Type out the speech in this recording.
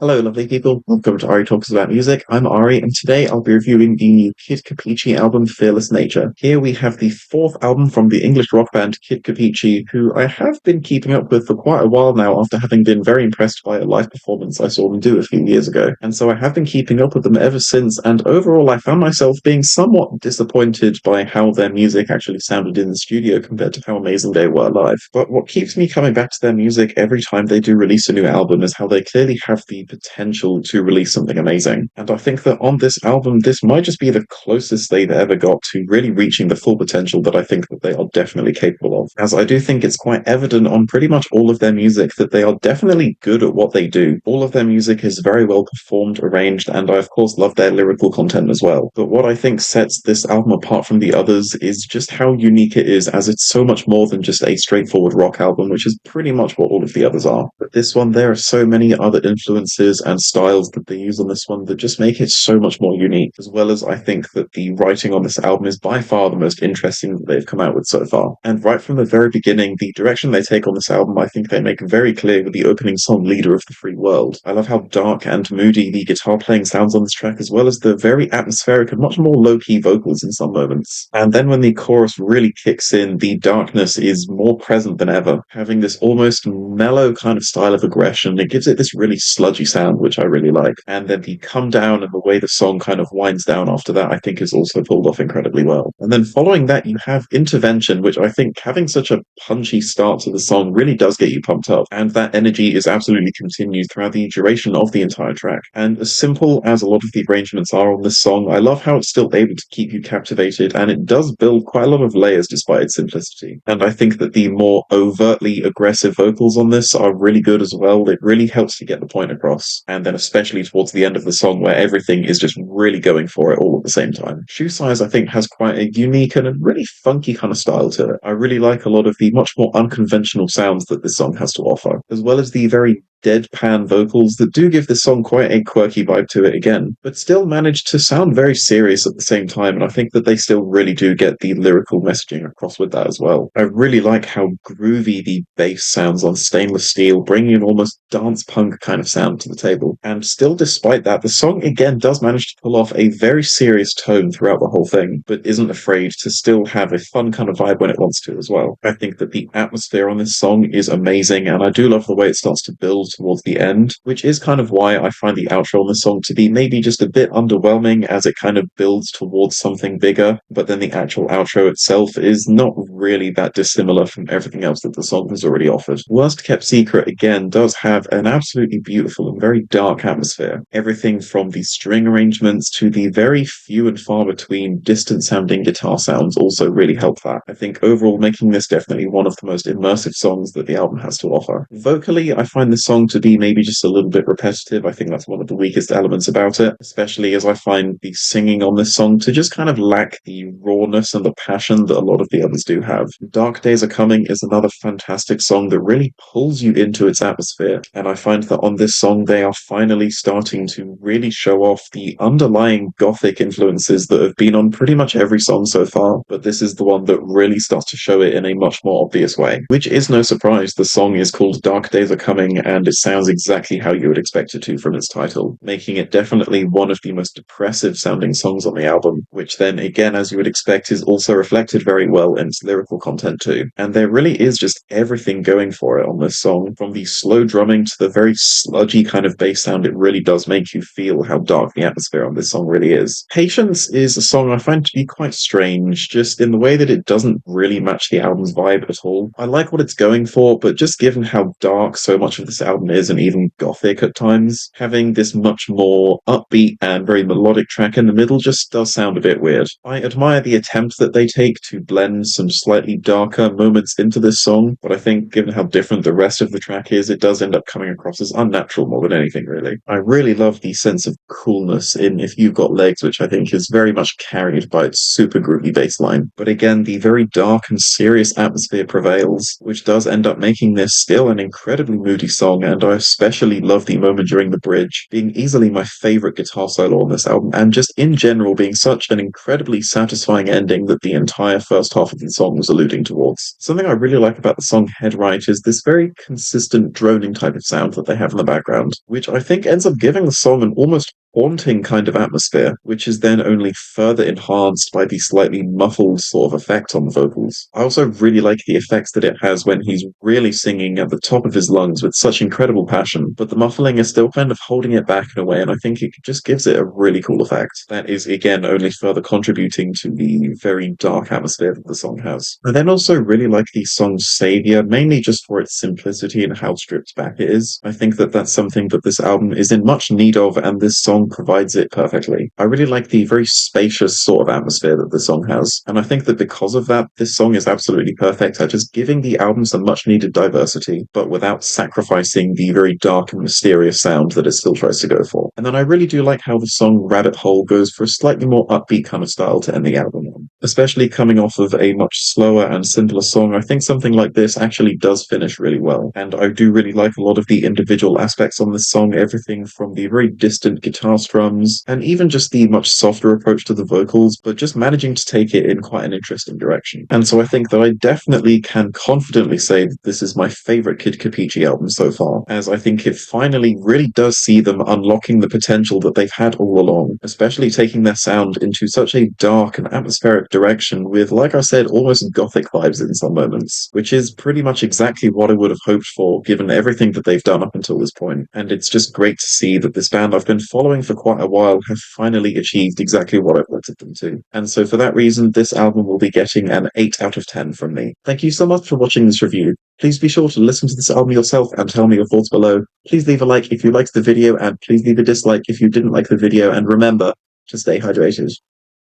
Hello, lovely people. Welcome to Ari Talks About Music. I'm Ari, and today I'll be reviewing the new Kid Kapichi album, Fearless Nature. Here we have the fourth album from the English rock band Kid Kapichi, who I have been keeping up with for quite a while now after having been very impressed by a live performance I saw them do a few years ago. And so I have been keeping up with them ever since, and overall I found myself being somewhat disappointed by how their music actually sounded in the studio compared to how amazing they were live. But what keeps me coming back to their music every time they do release a new album is how they clearly have the potential to release something amazing. And I think that on this album, this might just be the closest they've ever got to really reaching the full potential that I think that they are definitely capable of. As I do think it's quite evident on pretty much all of their music that they are definitely good at what they do. All of their music is very well performed, arranged, and I of course love their lyrical content as well. But what I think sets this album apart from the others is just how unique it is, as it's so much more than just a straightforward rock album, which is pretty much what all of the others are. But this one, there are so many other influences and styles that they use on this one that just make it so much more unique, as well as I think that the writing on this album is by far the most interesting that they've come out with so far. And right from the very beginning, the direction they take on this album, I think they make very clear with the opening song, Leader of the Free World. I love how dark and moody the guitar playing sounds on this track, as well as the very atmospheric and much more low-key vocals in some moments. And then when the chorus really kicks in, the darkness is more present than ever, having this almost mellow kind of style of aggression. It gives it this really sludgy sound, which I really like. And then the come down and the way the song kind of winds down after that, I think is also pulled off incredibly well. And then following that, you have Intervention, which I think having such a punchy start to the song really does get you pumped up. And that energy is absolutely continued throughout the duration of the entire track. And as simple as a lot of the arrangements are on this song, I love how it's still able to keep you captivated, and it does build quite a lot of layers despite its simplicity. And I think that the more overtly aggressive vocals on this are really good as well. It really helps to get the point across. And then especially towards the end of the song where everything is just really going for it all at the same time. Shoe Size, I think, has quite a unique and a really funky kind of style to it. I really like a lot of the much more unconventional sounds that this song has to offer, as well as the very deadpan vocals that do give this song quite a quirky vibe to it again, but still manage to sound very serious at the same time, and I think that they still really do get the lyrical messaging across with that as well. I really like how groovy the bass sounds on Stainless Steel, bringing an almost dance punk kind of sound to the table. And still, despite that, the song again does manage to pull off a very serious tone throughout the whole thing, but isn't afraid to still have a fun kind of vibe when it wants to as well. I think that the atmosphere on this song is amazing, and I do love the way it starts to build towards the end, which is kind of why I find the outro on the song to be maybe just a bit underwhelming, as it kind of builds towards something bigger, but then the actual outro itself is not really that dissimilar from everything else that the song has already offered. Worst Kept Secret, again, does have an absolutely beautiful and very dark atmosphere. Everything from the string arrangements to the very few and far between distant sounding guitar sounds also really help that. I think overall making this definitely one of the most immersive songs that the album has to offer. Vocally, I find this song to be maybe just a little bit repetitive. I think that's one of the weakest elements about it, especially as I find the singing on this song to just kind of lack the rawness and the passion that a lot of the others do have. Dark Days Are Coming is another fantastic song that really pulls you into its atmosphere, and I find that on this song they are finally starting to really show off the underlying gothic influences that have been on pretty much every song so far, but this is the one that really starts to show it in a much more obvious way, which is no surprise. The song is called Dark Days Are Coming, and it sounds exactly how you would expect it to from its title, making it definitely one of the most depressive sounding songs on the album, which then again, as you would expect, is also reflected very well in its lyrical content too. And there really is just everything going for it on this song, from the slow drumming to the very sludgy kind of bass sound. It really does make you feel how dark the atmosphere on this song really is. Patience is a song I find to be quite strange, just in the way that it doesn't really match the album's vibe at all. I like what it's going for, but just given how dark so much of this album is, and even gothic at times, having this much more upbeat and very melodic track in the middle just does sound a bit weird. I admire the attempt that they take to blend some slightly darker moments into this song, but I think given how different the rest of the track is, it does end up coming across as unnatural more than anything really. I really love the sense of coolness in If You've Got Legs, which I think is very much carried by its super groovy bass line. But again, the very dark and serious atmosphere prevails, which does end up making this still an incredibly moody song, and I especially love the moment during the bridge, being easily my favorite guitar solo on this album, and just in general being such an incredibly satisfying ending that the entire first half of the song was alluding towards. Something I really like about the song Head Right is this very consistent droning type of sound that they have in the background, which I think ends up giving the song an almost haunting kind of atmosphere, which is then only further enhanced by the slightly muffled sort of effect on the vocals. I also really like the effects that it has when he's really singing at the top of his lungs with such incredible passion, but the muffling is still kind of holding it back in a way, and I think it just gives it a really cool effect. That is, again, only further contributing to the very dark atmosphere that the song has. I then also really like the song's savior, mainly just for its simplicity and how stripped back it is. I think that that's something that this album is in much need of, and this song provides it perfectly. I really like the very spacious sort of atmosphere that the song has, and I think that because of that, this song is absolutely perfect at just giving the album some much needed diversity, but without sacrificing the very dark and mysterious sound that it still tries to go for. And then I really do like how the song Rabbit Hole goes for a slightly more upbeat kind of style to end the album on. Especially coming off of a much slower and simpler song, I think something like this actually does finish really well. And I do really like a lot of the individual aspects on this song, everything from the very distant guitar strums, and even just the much softer approach to the vocals, but just managing to take it in quite an interesting direction. And so I think that I definitely can confidently say that this is my favorite Kid Kapichi album so far, as I think it finally really does see them unlocking the potential that they've had all along, especially taking their sound into such a dark and atmospheric direction with, like I said, almost gothic vibes in some moments, which is pretty much exactly what I would have hoped for given everything that they've done up until this point. And it's just great to see that this band I've been following for quite a while have finally achieved exactly what I've wanted them to. And so for that reason, this album will be getting an 8 out of 10 from me. Thank you so much for watching this review. Please be sure to listen to this album yourself and tell me your thoughts below. Please leave a like if you liked the video, and please leave a dislike if you didn't like the video, and remember to stay hydrated.